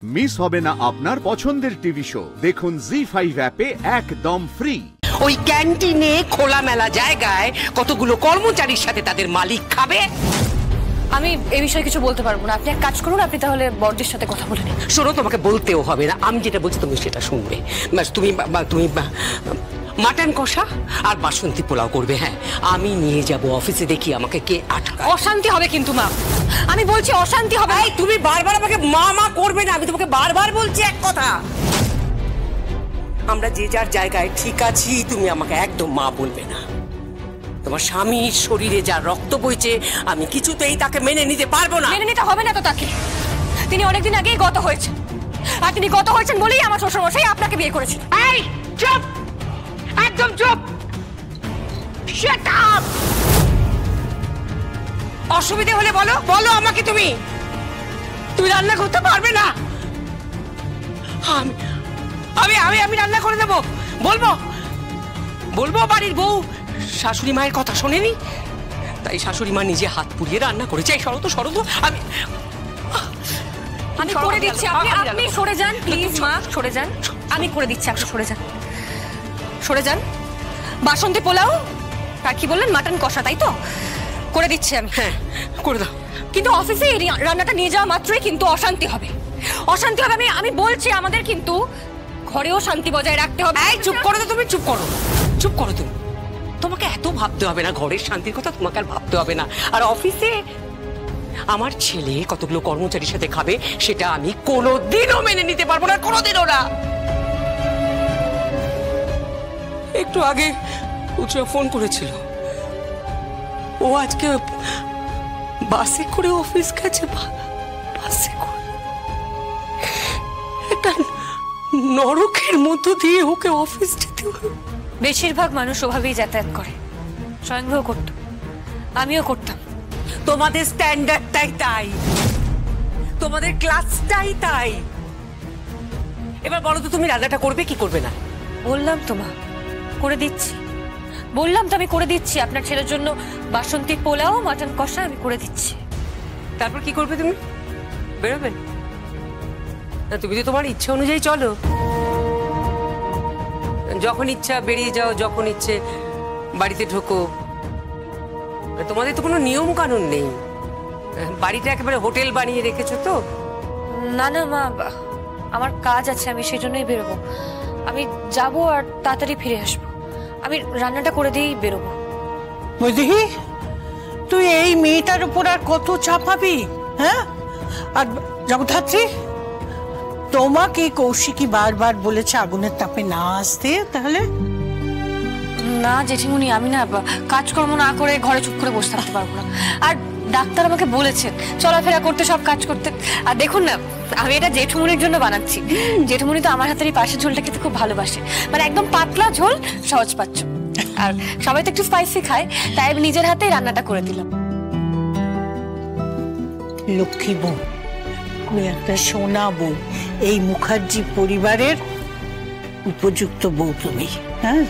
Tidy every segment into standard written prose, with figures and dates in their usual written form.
Miss হবে না আপনার পছন্দের টিভি শো। দেখুন জি5 অ্যাপে একদম ফ্রি। ওই ক্যান্টিনে খোলামেলা জায়গায় কতগুলো কর্মচারীর সাথে তাদের মালিক খাবে। আমি এই বিষয়ে কিছু বলতে পারবো না। আপনি এক কাজ করুন, আপনি তাহলে বড়দের সাথে কথা বলে নিন। শোনো, তোমাকে বলতেও হবে না, আমি যেটা বলছি তুমি সেটা শুনবে। তুমি মাটন কষা আর বাসন্তী পোলাও করবে। হ্যাঁ, আমি নিয়ে যাব অফিসে, দেখি আমাকে কে আটকায়। অশান্তি হবে কিন্তু মা, আমি বলছি অশান্তি হবে। তুমি বারবার আমাকে মা মা করবে না, আমি তোমাকে বারবার বলছি এক কথা। আমরা যে যার জায়গায় ঠিক আছি, তুমি আমাকে একদম মা বলবে না। তোমার স্বামীর শরীরে যা রক্ত বইছে আমি কিছুতেই তাকে মেনে নিতে পারবো না। মেনে নিতে হবে না তো তাকে, তিনি অনেকদিন আগেই গত হয়েছে, আর তিনি গত হয়েছেন বলেই আমার শ্বশুরমশাই আপনাকে বিয়ে করেছেন। এই চুপ, একদম চুপ, শাট আপ। অসুবিধা হলে বলো, বলো আমাকে। তুমি রান্না করতে পারবে না। আমি রান্না করে দেবো। বলবো বাড়ির বউ শাশুড়ি মায়ের কথা শোনেনি, তাই শাশুড়ি মা নিজে হাত পুড়িয়ে রান্না করেছে। এই সরো তো, আমি করে দিচ্ছি। আপনি সরে যান প্লিজ মা, সরে যান। আমি করে দিচ্ছি, আপনি সরে যান। বাসন্তী পোলাও আর কি বললেন, মাটন কষা, তাই তো করে দিচ্ছি আমি। হ্যাঁ, করে দাও। কিন্তু অফিসে এই রান্নাটা নিয়ে যাওয়া মাত্রই কিন্তু অশান্তি হবে। আমি বলছি, আমাদের কিন্তু ঘরেও শান্তি বজায় রাখতে হবে। এই চুপ করো তো, তুমি চুপ করো তুমি। তোমাকে এত ভাবতে হবে না, ঘরের শান্তির কথা তোমাকে আর ভাবতে হবে না। আর অফিসে আমার ছেলে কতগুলো কর্মচারীর সাথে খাবে, সেটা আমি কোনোদিনও মেনে নিতে পারবো না, কোনোদিনও না। একটু আগে উৎসব ফোন করেছিল, ও আজকে বাসে করে অফিস গেছে। বাসে করে একটা নরকের মধ্য দিয়ে ওকে অফিস যেতে হবে। বেশিরভাগ মানুষ ওভাবেই যাতায়াত করে, স্বয়ংভব করত, আমিও করতাম। তোমাদের স্ট্যান্ডার্ডটাই তাই, তোমাদের ক্লাসটাই তাই। এবার বলো তো, তুমি রান্নাটা করবে কি করবে না? বললাম তো মা, করে দিচ্ছি। বললাম তো আমি করে দিচ্ছি। আপনার ছেলের জন্য বাসন্তী পোলাও, মাটন কষা আমি করে দিচ্ছি। তারপর কি করবে তুমি? বেরোবে না? তুমি তো তোমার ইচ্ছে অনুযায়ী চলো, যখন ইচ্ছা বেরিয়ে যাও, যখন ইচ্ছে বাড়িতে ঢোকো। তোমাদের তো কোনো নিয়ম কানুন নেই, বাড়িটা একেবারে হোটেল বানিয়ে রেখেছো তো। না না মা, আমার কাজ আছে, আমি সেই জন্যই বেরোবো। আমি যাবো আর তাড়াতাড়ি ফিরে আসবো। আমি রান্নাটা করে দিয়েই বেরোবো। বুঝি, তুই এই মেয়েটার উপর আর কত চাপাবি? হ্যাঁ, আর জগদ্ধাত্রী, তোমাকে কৌশিকী বারবার বলেছে আগুনের তাপে না আসতে। তাহলে না জেঠিমুনি, আমি না কাজকর্ম না করে ঘরে চুপ করে বসে থাকতে পারবো না। আর ডাক্তার আমাকে বলেছেন চলাফেরা করতে, সব কাজ করতে। আর দেখুন না, আমি এটা জেঠুমুনির জন্য বানাচ্ছি। জেঠুমুনি তো আমার হাতের এই পাশের ঝোলটা খেতে খুব ভালোবাসে, মানে একদম পাতলা ঝোল, সহজ পাচ্ছ। আর সবাই তো একটু স্পাইসি খায়, তাই আমি নিজের হাতেই রান্নাটা করে দিলাম। লক্ষ্মী বউ, তুমি একটা সোনা বউ, এই মুখার্জি পরিবারের উপযুক্ত বউ তুমি। হ্যাঁ,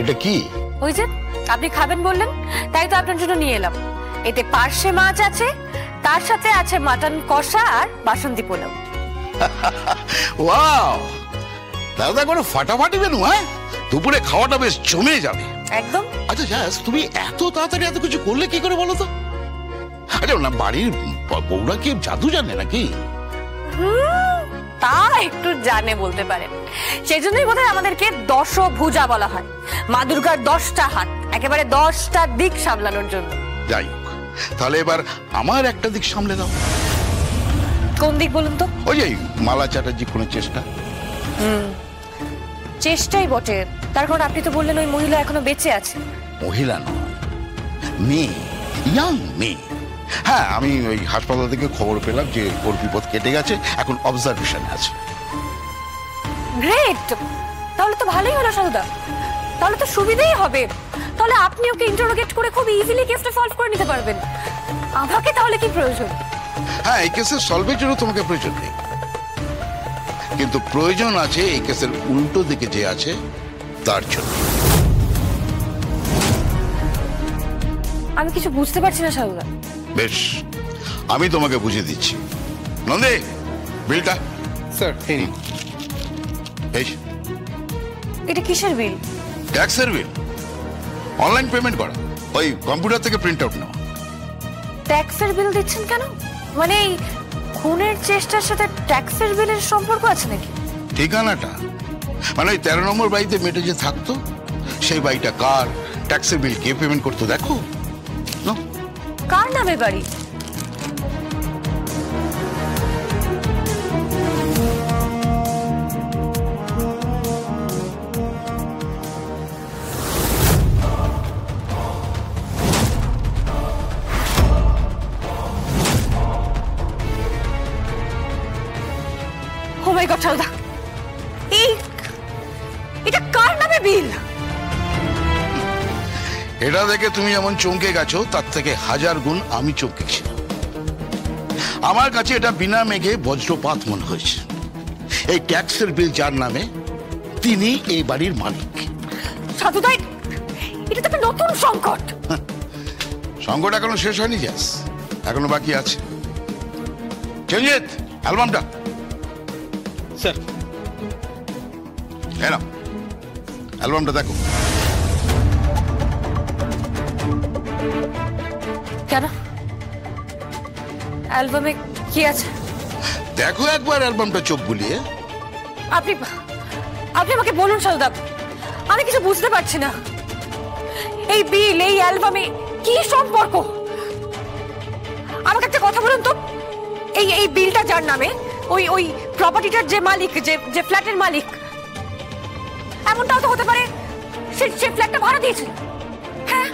এটা কি? ওই যে আপনি খাবেন বললেন, তাই তো আপনার জন্য নিয়ে এলাম। এতে পার্শে মাছ আছে, তার সাথে আছে মাটন কষা আর বাসন্তী পোলাও। ওয়াও, দাদা কোনো ফাটাফাটি মেনু। হ্যাঁ, দুপুরে খাওয়াটা বেশ জমে যাবে একদম। আচ্ছা জাস, তুমি এত তাড়াতাড়ি এত কিছু করলে কি করে বলো তো? আরে না, বাড়ির বউরা কি জাদু জানে নাকি? তা একটু জানে বলতে পারেন। সেই জন্যই বোধহয় আমাদেরকে দশভুজা বলা হয়। মা দুর্গার 10টা হাত, একেবারে 10টা দিক সামলানোর জন্য। যাই হোক, তাহলে এবার আমার একটা দিক সামলে দাও। কোন দিক বলুন তো? ওই যে মালা চ্যাটার্জি কোনো চেষ্টা। চেষ্টাই বটে, তার কারণ আপনি তো বললেন ওই মহিলা এখনো বেঁচে আছে। মহিলা নয়, মেয়ে, ইয়াং মেয়ে। হ্যাঁ, আমি ওই হাসপাতাল থেকে খবর পেলাম যে ওর বিপদ কেটে গেছে, এখন অবজারভেশনে আছে। গ্রেট, তাহলে তো ভালোই হলো সাধুদা। তাহলে তো সুবিধাই হবে। তাহলে আপনি ওকে ইন্টারোগেট করে খুব ইজিলি কেসটা সলভ করে নিতে পারবেন। আমাকে তাহলে কি প্রয়োজন? হ্যাঁ, এই কেসের সলভের জন্য তোমাকে প্রয়োজন নেই, কিন্তু প্রয়োজন আছে এই কেসের উল্টো দিকে যে আছে তার জন্য। আমি কিছু বুঝতে পারছি না সারদা। বেশ, আমি তোমাকে বুঝিয়ে দিচ্ছি। নন্দে, বিলটা। স্যার এটা কিসের বিল? ট্যাক্সের বিল, অনলাইন পেমেন্ট করা, ওই কম্পিউটার থেকে প্রিন্ট আউট নেওয়া। ট্যাক্সের বিল দিচ্ছেন কেন? মানে এই খুনের চেষ্টার সাথে ট্যাক্সের বিলের সম্পর্ক আছে নাকি? ঠিকানাটা মানে ওই 13 নম্বর বাড়িতে মেয়েটা যে থাকতো, সেই বাড়িটা কার, ট্যাক্সের বিল কে পেমেন্ট করতো দেখো। কার নামে বাড়ি? ও মাই গড সারদা, এটা কার নামে বিল? এটা দেখে তুমি যেমন চমকে গেছো, তার থেকে 1000 গুণ আমি চমকেছিলাম। আমার কাছে এটা বিনা মেঘে বজ্রপাত মনে হয়েছে। এই ট্যাক্সের বিল যার নামে, তিনি এই বাড়ির মালিক। সাধুদাই, এটা তো একটা নতুন সংকট। সংকট এখনো শেষ হয়নি, জাস, এখনো বাকি আছে। চঞ্জিত, অ্যালবামটা। স্যার এলাম, অ্যালবামটা দেখো। কেন? অ্যালবামে কি আছে? দেখো একবার অ্যালবামটা চোখ বুলিয়ে। আপনি আপনি আমাকে বলুন সারদা, আমি কিছু বুঝতে পারছি না। এই বিল, এই অ্যালবামে কি সম্পর্ক? আমাকে একটা কথা বলুন তো, এই বিলটা যার নামে, ওই প্রপার্টিটার যে মালিক, যে ফ্ল্যাটের মালিক, এমনটাও তো হতে পারে সে ফ্ল্যাটটা ভাড়া দিয়েছিল। হ্যাঁ,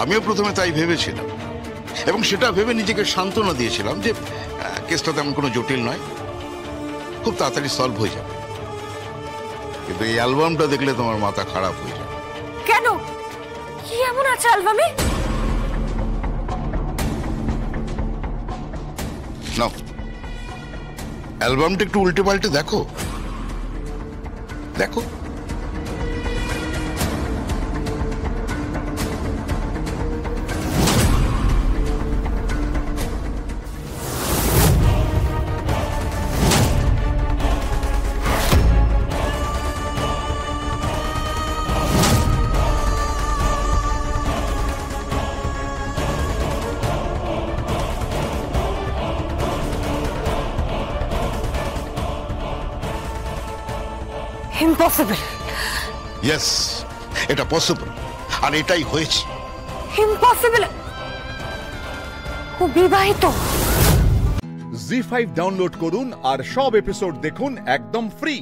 আমিও প্রথমে তাই ভেবেছিলাম, এবং সেটা ভেবে নিজেকে সান্ত্বনা দিয়েছিলাম যে কেসটা তেমন কোনো জটিল নয়, খুব তাড়াতাড়ি সলভ হয়ে যাবে। কিন্তু এই অ্যালবামটা দেখলে তোমার মাথা খারাপ হয়ে যাবে। কেন? কি এমন আছে অ্যালবামে? নাও, অ্যালবামটা একটু উল্টে পাল্টে দেখো। দেখো, ইম্পসিবল। ইয়েস, এটা পসিবল, আর এটাই হয়েছে। ইম্পসিবল? ও বিবাহিত? জি5 ডাউনলোড করুন আর সব এপিসোড দেখুন একদম ফ্রি।